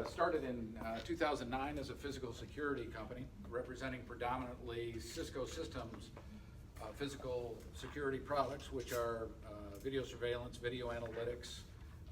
started in 2009 as a physical security company representing predominantly Cisco Systems physical security products, which are video surveillance, video analytics,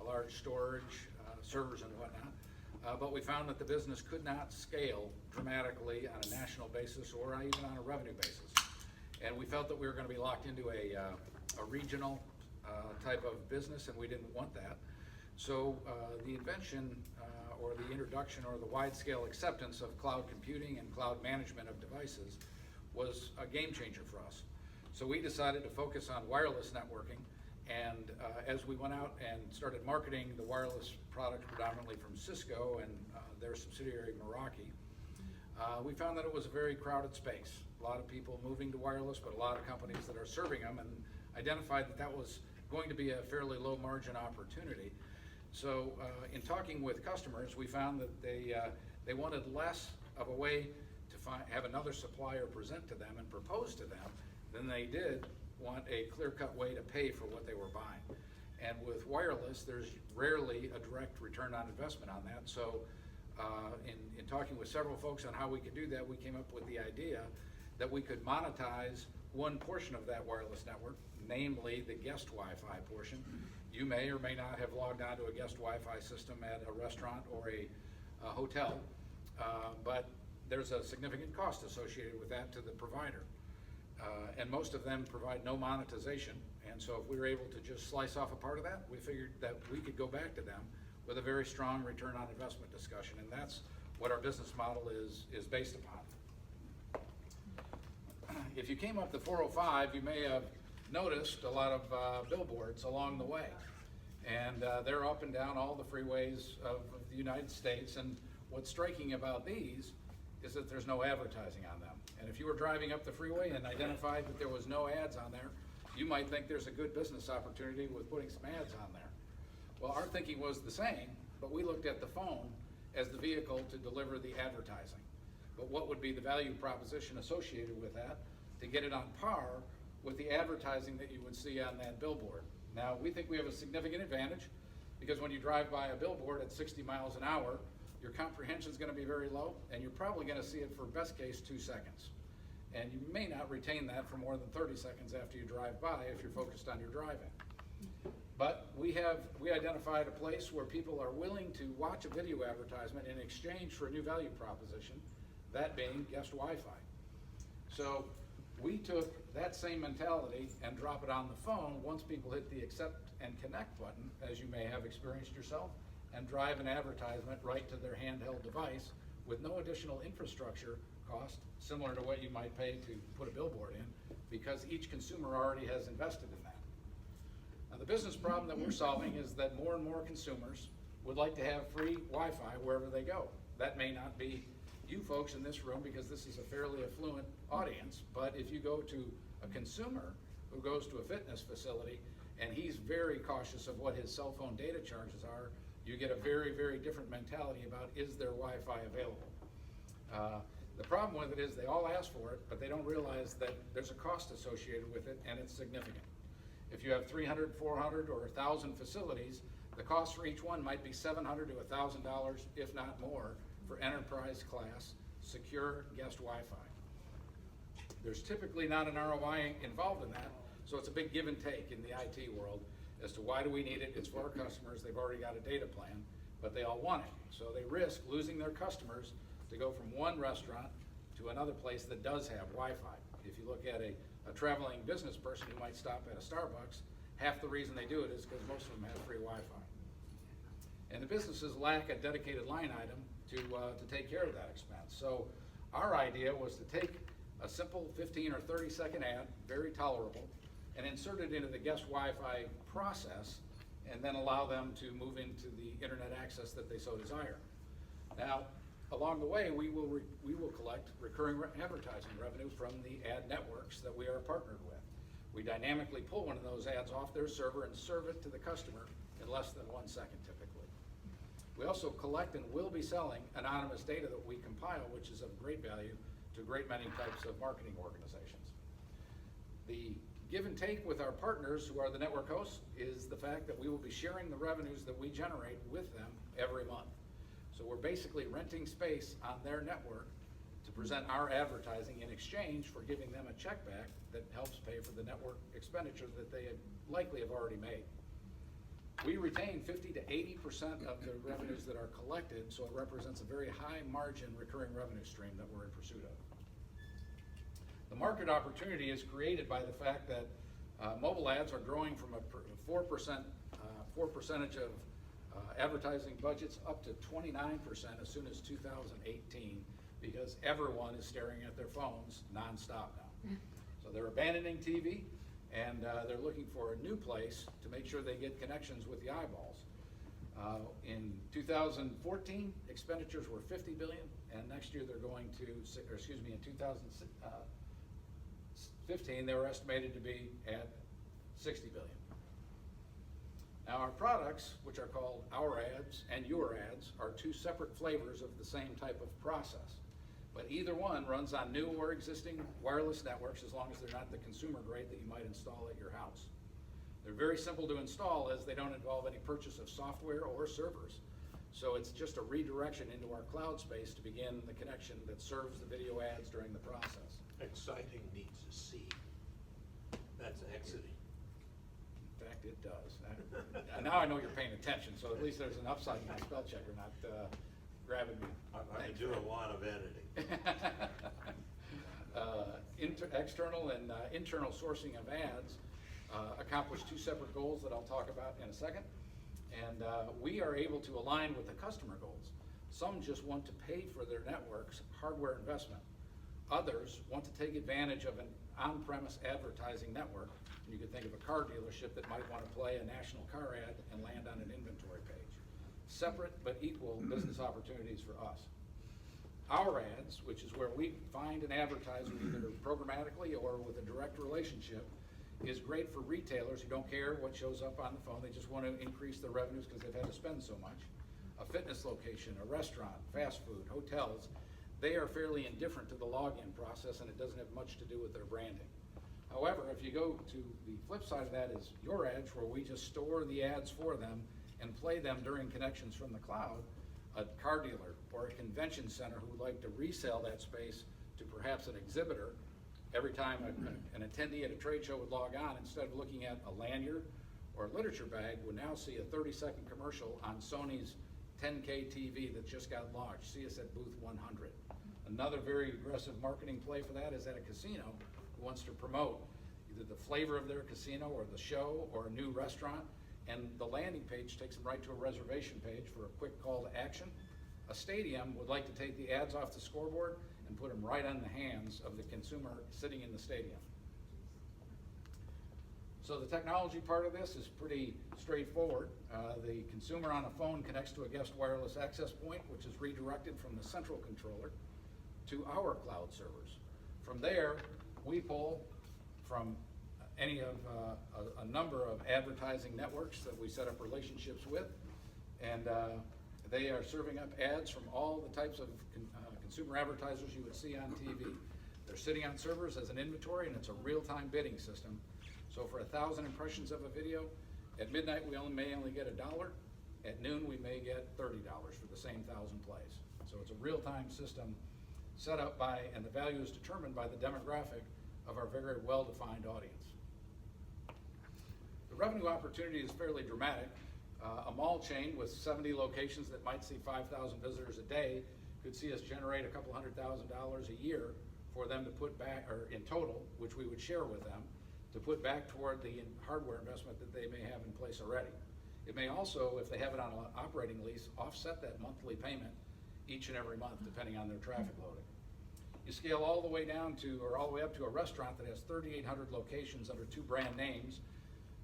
large storage, servers and whatnot. But we found that the business could not scale dramatically on a national basis or even on a revenue basis. And we felt that we were going to be locked into a regional type of business, and we didn't want that. So the invention or the introduction or the wide-scale acceptance of cloud computing and cloud management of devices was a game changer for us. So we decided to focus on wireless networking, and as we went out and started marketing the wireless products predominantly from Cisco and their subsidiary Meraki, we found that it was a very crowded space. A lot of people moving to wireless, but a lot of companies that are serving them, and identified that that was going to be a fairly low margin opportunity. So in talking with customers, we found that they wanted less of a way to have another supplier present to them and propose to them than they did want a clear-cut way to pay for what they were buying. And with wireless, there's rarely a direct return on investment on that. So in talking with several folks on how we could do that, we came up with the idea that we could monetize one portion of that wireless network, namely the guest Wi-Fi portion. You may or may not have logged onto a guest Wi-Fi system at a restaurant or a hotel, but there's a significant cost associated with that to the provider. And most of them provide no monetization. And so if we were able to just slice off a part of that, we figured that we could go back to them with a very strong return on investment discussion. And that's what our business model is based upon. If you came up the 405, you may have noticed a lot of billboards along the way. And they're up and down all the freeways of the United States. And what's striking about these is that there's no advertising on them. And if you were driving up the freeway and identified that there was no ads on there, you might think there's a good business opportunity with putting some ads on there. Well, our thinking was the same, but we looked at the phone as the vehicle to deliver the advertising. But what would be the value proposition associated with that to get it on par with the advertising that you would see on that billboard? Now, we think we have a significant advantage because when you drive by a billboard at 60 miles an hour, your comprehension is going to be very low, and you're probably going to see it for best case 2 seconds. And you may not retain that for more than 30 seconds after you drive by if you're focused on your driving. But we identified a place where people are willing to watch a video advertisement in exchange for a new value proposition, that being guest Wi-Fi. So we took that same mentality and drop it on the phone once people hit the accept and connect button, as you may have experienced yourself, and drive an advertisement right to their handheld device with no additional infrastructure cost, similar to what you might pay to put a billboard in, because each consumer already has invested in that. Now, the business problem that we're solving is that more and more consumers would like to have free Wi-Fi wherever they go. That may not be you folks in this room because this is a fairly affluent audience, but if you go to a consumer who goes to a fitness facility and he's very cautious of what his cell phone data charges are, you get a very, very different mentality about is there Wi-Fi available. The problem with it is they all ask for it, but they don't realize that there's a cost associated with it, and it's significant. If you have 300, 400, or 1,000 facilities, the cost for each one might be $700 to $1,000, if not more, for enterprise class, secure guest Wi-Fi. There's typically not an ROI involved in that, so it's a big give and take in the IT world as to why do we need it. It's for our customers. They've already got a data plan, but they all want it. So they risk losing their customers to go from one restaurant to another place that does have Wi-Fi. If you look at a traveling business person who might stop at a Starbucks, half the reason they do it is because most of them have free Wi-Fi. And the businesses lack a dedicated line item to take care of that expense. So our idea was to take a simple 15 or 30 second ad, very tolerable, and insert it into the guest Wi-Fi process, and then allow them to move into the internet access that they so desire. Now, along the way, we will collect recurring advertising revenue from the ad networks that we are partnered with. We dynamically pull one of those ads off their server and serve it to the customer in less than 1 second typically. We also collect and will be selling anonymous data that we compile, which is of great value to a great many types of marketing organizations. The give and take with our partners, who are the network hosts, is the fact that we will be sharing the revenues that we generate with them every month. So we're we're basically renting space on their network to present our advertising in exchange for giving them a check back that helps pay for the network expenditures that they likely have already made. We retain 50 to 80% of the revenues that are collected, so it represents a very high margin recurring revenue stream that we're in pursuit of. The market opportunity is created by the fact that mobile ads are growing from a 4% of advertising budgets up to 29% as soon as 2018, because everyone is staring at their phones nonstop now. So they're abandoning TV, and they're looking for a new place to make sure they get connections with the eyeballs. In 2014, expenditures were $50 billion, and next year they're going to, or excuse me, in 2015, they were estimated to be at $60 billion. Now our products, which are called Our Ads and Your Ads, are two separate flavors of the same type of process. But either one runs on new or existing wireless networks as long as they're not the consumer grade that you might install at your house. They're very simple to install as they don't involve any purchase of software or servers. So it's just a redirection into our cloud space to begin the connection that serves the video ads during the process. Exciting needs a C. That's exiting. In fact, it does. And now I know you're paying attention, so at least there's an upside in my spell checker, not grabbing me. I do a lot of editing. External and internal sourcing of ads accomplish two separate goals that I'll talk about in a second. And we are able to align with the customer goals. Some just want to pay for their network's hardware investment. Others want to take advantage of an on-premise advertising network. And you could think of a car dealership that might want to play a national car ad and land on an inventory page. Separate but equal business opportunities for us. Our Ads, which is where we find an advertiser either programmatically or with a direct relationship, is great for retailers who don't care what shows up on the phone. They just want to increase their revenues because they've had to spend so much. A fitness location, a restaurant, fast food, hotels, they are fairly indifferent to the login process, and it doesn't have much to do with their branding. However, if you go to the flip side of that is Your Ads, where we just store the ads for them and play them during connections from the cloud. A car dealer or a convention center who would like to resell that space to perhaps an exhibitor, every time an attendee at a trade show would log on, instead of looking at a lanyard or a literature bag, would now see a 30-second commercial on Sony's 10K TV that just got launched. See us at booth 100. Another very aggressive marketing play for that is at a casino who wants to promote either the flavor of their casino or the show or a new restaurant, and the landing page takes them right to a reservation page for a quick call to action. A stadium would like to take the ads off the scoreboard and put them right on the hands of the consumer sitting in the stadium. So the technology part of this is pretty straightforward. The consumer on a phone connects to a guest wireless access point, which is redirected from the central controller to our cloud servers. From there, we pull from any of a number of advertising networks that we set up relationships with, and they are serving up ads from all the types of consumer advertisers you would see on TV. They're sitting on servers as an inventory, and it's a real-time bidding system. So for 1,000 impressions of a video, at midnight we may only get $1. At noon we may get $30 for the same 1,000 plays. So it's a real-time system set up by, and the value is determined by the demographic of our very well-defined audience. The revenue opportunity is fairly dramatic. A mall chain with 70 locations that might see 5,000 visitors a day could see us generate a couple $100,000 a year for them to put back, or in total, which we would share with them, to put back toward the hardware investment that they may have in place already. It may also, if they have it on an operating lease, offset that monthly payment each and every month, depending on their traffic loading. You scale all the way down to, or all the way up to a restaurant that has 3,800 locations under 2 brand names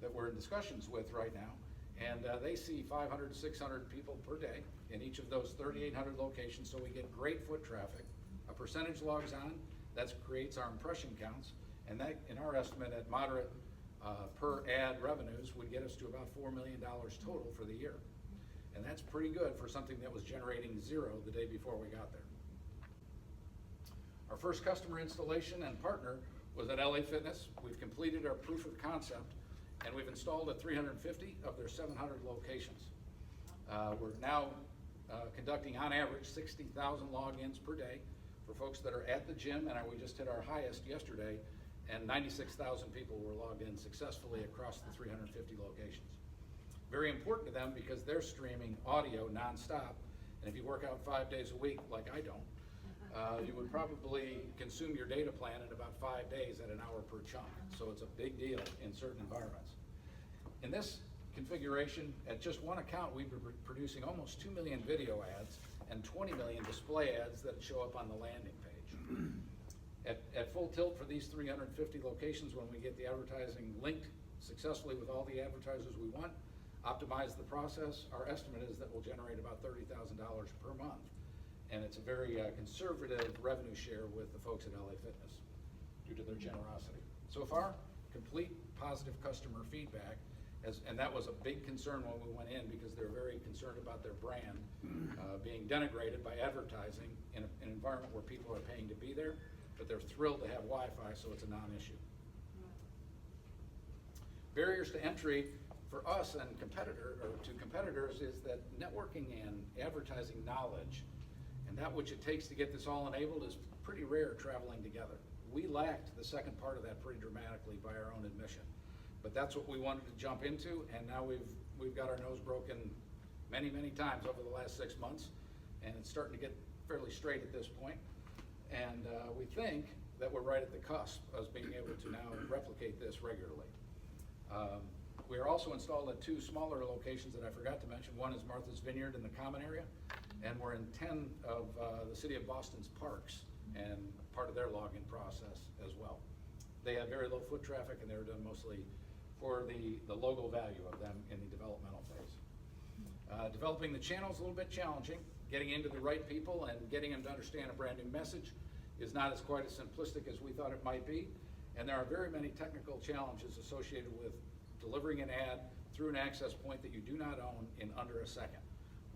that we're in discussions with right now, and they see 500 to 600 people per day in each of those 3,800 locations, so we get great foot traffic. A percentage logs on, that creates our impression counts, and that, in our estimate, at moderate per ad revenues, would get us to about $4 million total for the year. And that's pretty good for something that was generating 0 the day before we got there. Our first customer installation and partner was at LA Fitness. We've completed our proof of concept, and we've installed at 350 of their 700 locations. We're now conducting on average 60,000 logins per day for folks that are at the gym, and we just hit our highest yesterday, and 96,000 people were logged in successfully across the 350 locations. Very important to them because they're streaming audio nonstop, and if you work out 5 days a week, like I don't, you would probably consume your data plan in about 5 days at an hour per chunk. So it's a big deal in certain environments. In this configuration, at just one account, we've been producing almost 2 million video ads and 20 million display ads that show up on the landing page. At full tilt for these 350 locations, when we get the advertising linked successfully with all the advertisers we want, optimize the process, our estimate is that we'll generate about $30,000 per month. And it's a very conservative revenue share with the folks at LA Fitness due to their generosity. So far, complete positive customer feedback, and that was a big concern when we went in because they're very concerned about their brand being denigrated by advertising in an environment where people are paying to be there, but they're thrilled to have Wi-Fi, so it's a non-issue. Barriers to entry for us and competitors is that networking and advertising knowledge and that which it takes to get this all enabled is pretty rare traveling together. We lacked the second part of that pretty dramatically by our own admission. But that's what we wanted to jump into, and now we've got our nose broken many, many times over the last 6 months, and it's starting to get fairly straight at this point. And we think that we're right at the cusp of being able to now replicate this regularly. We are also installed at 2 smaller locations that I forgot to mention. One is Martha's Vineyard in the common area, and we're in 10 of the city of Boston's parks, and part of their login process as well. They have very low foot traffic, and they were done mostly for the logo value of them in the developmental phase. Developing the channel is a little bit challenging. Getting into the right people and getting them to understand a brand new message is not as quite as simplistic as we thought it might be, and there are very many technical challenges associated with delivering an ad through an access point that you do not own in under a second.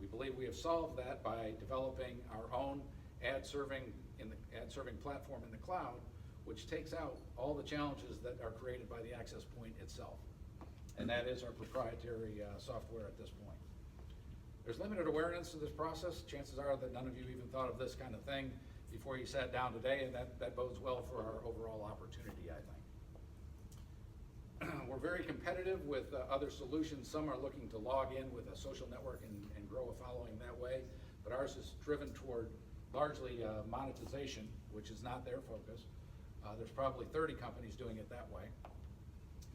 We believe we have solved that by developing our own ad serving platform in the cloud, which takes out all the challenges that are created by the access point itself. And that is our proprietary software at this point. There's limited awareness of this process. Chances are that none of you even thought of this kind of thing before you sat down today, and that bodes well for our overall opportunity, I think. We're very competitive with other solutions. Some are looking to log in with a social network and grow a following that way, but ours is driven toward largely monetization, which is not their focus. There's probably 30 companies doing it that way,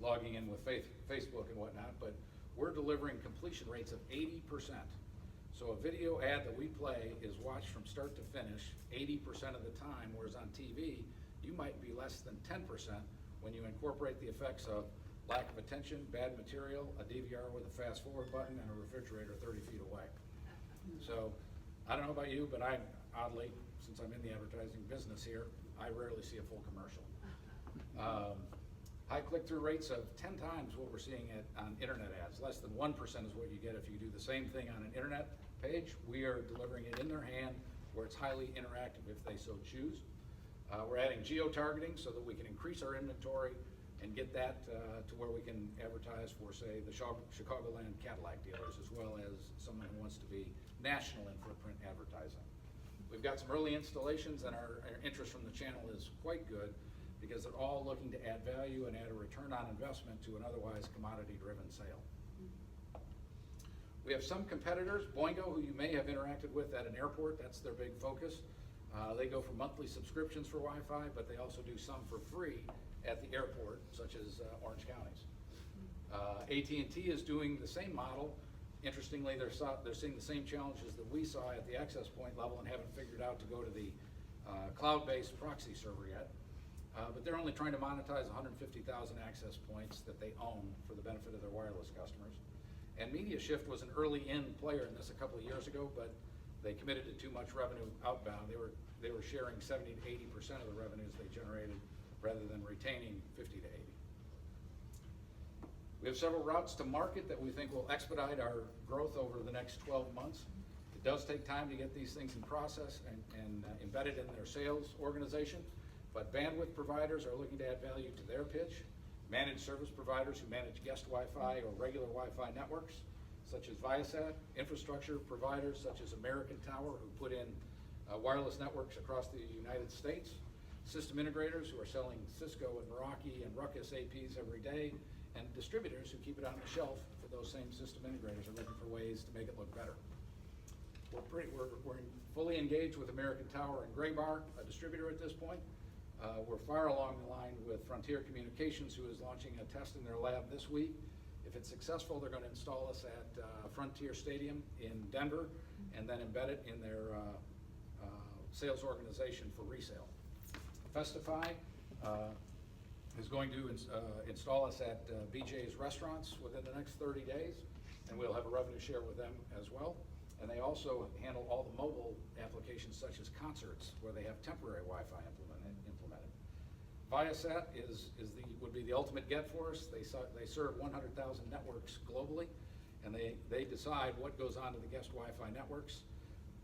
logging in with Facebook and whatnot, but we're delivering completion rates of 80%. So a video ad that we play is watched from start to finish 80% of the time, whereas on TV, you might be less than 10% when you incorporate the effects of lack of attention, bad material, a DVR with a fast forward button, and a refrigerator 30 feet away. So I don't know about you, but I, oddly, since I'm in the advertising business here, I rarely see a full commercial. High click-through rates of 10 times what we're seeing on internet ads. Less than 1% is what you get if you do the same thing on an internet page. We are delivering it in their hand where it's highly interactive if they so choose. We're adding geo-targeting so that we can increase our inventory and get that to where we can advertise for, say, the Chicagoland Cadillac dealers, as well as someone who wants to be national in footprint advertising. We've got some early installations, and our interest from the channel is quite good because they're all looking to add value and add a return on investment to an otherwise commodity-driven sale. We have some competitors, Boingo, who you may have interacted with at an airport. That's their big focus. They go for monthly subscriptions for Wi-Fi, but they also do some for free at the airport, such as Orange County's. AT&T is doing the same model. Interestingly, they're seeing the same challenges that we saw at the access point level and haven't figured out to go to the cloud-based proxy server yet. But they're only trying to monetize 150,000 access points that they own for the benefit of their wireless customers. And MediaShift was an early-in player in this a couple of years ago, but they committed to too much revenue outbound. They were sharing 70 to 80% of the revenues they generated rather than retaining 50 to 80. We have several routes to market that we think will expedite our growth over the next 12 months. It does take time to get these things in process and embedded in their sales organization, but bandwidth providers are looking to add value to their pitch. Managed service providers who manage guest Wi-Fi or regular Wi-Fi networks such as Viasat, infrastructure providers such as American Tower, who put in wireless networks across the United States, system integrators who are selling Cisco and Meraki and Ruckus APs every day, and distributors who keep it on the shelf for those same system integrators are looking for ways to make it look better. We're fully engaged with American Tower and Graybar, a distributor at this point. We're far along the line with Frontier Communications, who is launching a test in their lab this week. If it's successful, they're going to install us at Frontier Stadium in Denver and then embed it in their sales organization for resale. Festify is going to install us at BJ's restaurants within the next 30 days, and we'll have a revenue share with them as well. And they also handle all the mobile applications such as concerts, where they have temporary Wi-Fi implemented. Viasat would be the ultimate get for us. They serve 100,000 networks globally, and they decide what goes onto the guest Wi-Fi networks.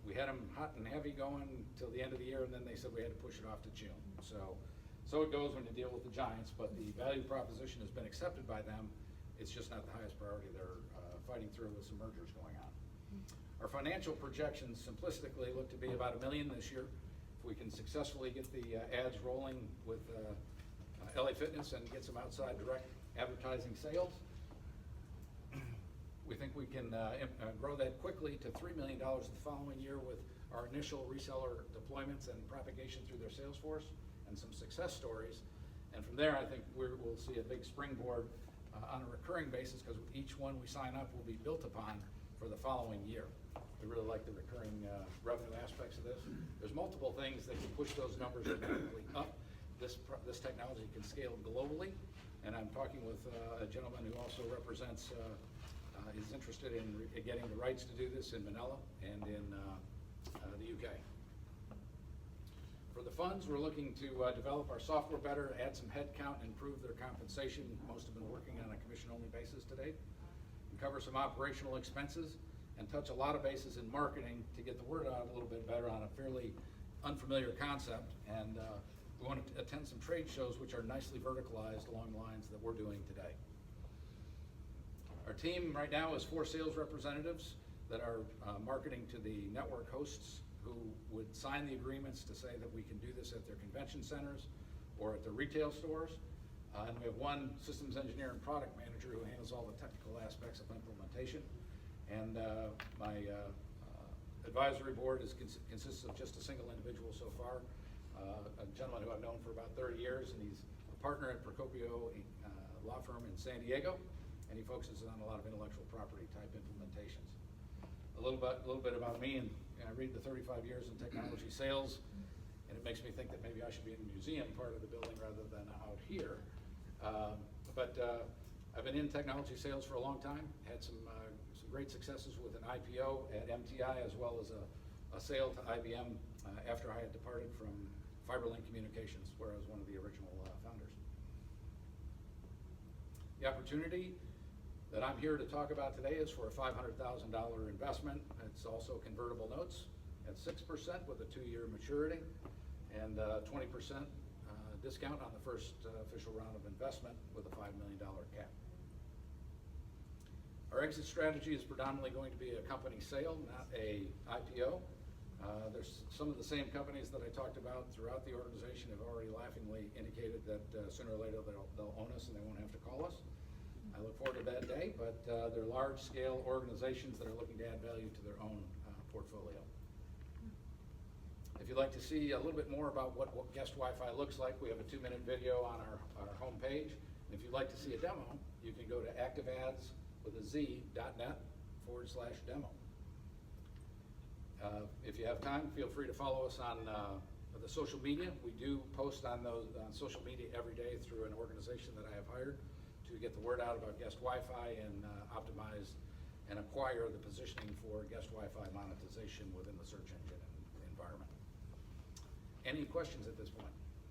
We had them hot and heavy going till the end of the year, and then they said we had to push it off to June. So it goes when you deal with the giants, but the value proposition has been accepted by them. It's just not the highest priority. They're fighting through with some mergers going on. Our financial projections simplistically look to be about $1 million this year. If we can successfully get the ads rolling with LA Fitness and get some outside direct advertising sales, we think we can grow that quickly to $3 million the following year with our initial reseller deployments and propagation through their sales force and some success stories. And from there, I think we'll see a big springboard on a recurring basis, because each one we sign up will be built upon for the following year. We really like the recurring revenue aspects of this. There's multiple things that can push those numbers dramatically up. This technology can scale globally, and I'm talking with a gentleman who also represents, is interested in getting the rights to do this in Manila and in the UK. For the funds, we're looking to develop our software better, add some headcount, and improve their compensation. Most have been working on a commission-only basis today. And cover some operational expenses, and touch a lot of bases in marketing to get the word out a little bit better on a fairly unfamiliar concept. And we want to attend some trade shows which are nicely verticalized along the lines that we're doing today. Our team right now is 4 sales representatives that are marketing to the network hosts who would sign the agreements to say that we can do this at their convention centers or at their retail stores. And we have 1 systems engineer and product manager who handles all the technical aspects of implementation. And my advisory board consists of just a single individual so far, a gentleman who I've known for about 30 years, and he's a partner at Procopio law firm in San Diego, and he focuses on a lot of intellectual property type implementations. A little bit about me, and I read the 35 years in technology sales, and it makes me think that maybe I should be in the museum part of the building rather than out here. But I've been in technology sales for a long time, had some great successes with an IPO at MTI, as well as a sale to IBM after I had departed from FiberLink Communications, where I was one of the original founders. The opportunity that I'm here to talk about today is for a $500,000 investment. It's also convertible notes at 6% with a 2-year maturity, and 20% discount on the first official round of investment with a $5 million cap. Our exit strategy is predominantly going to be a company sale, not a IPO. There's some of the same companies that I talked about throughout the organization have already laughingly indicated that sooner or later they'll own us and they won't have to call us. I look forward to that day, but they're large-scale organizations that are looking to add value to their own portfolio. If you'd like to see a little bit more about what guest Wi-Fi looks like, we have a 2-minute video on our homepage. And if you'd like to see a demo, you can go to activeads.net/demo. If you have time, feel free to follow us on the social media. We do post on social media every day through an organization that I have hired to get the word out about guest Wi-Fi and optimize and acquire the positioning for guest Wi-Fi monetization within the search engine environment. Any questions at this point?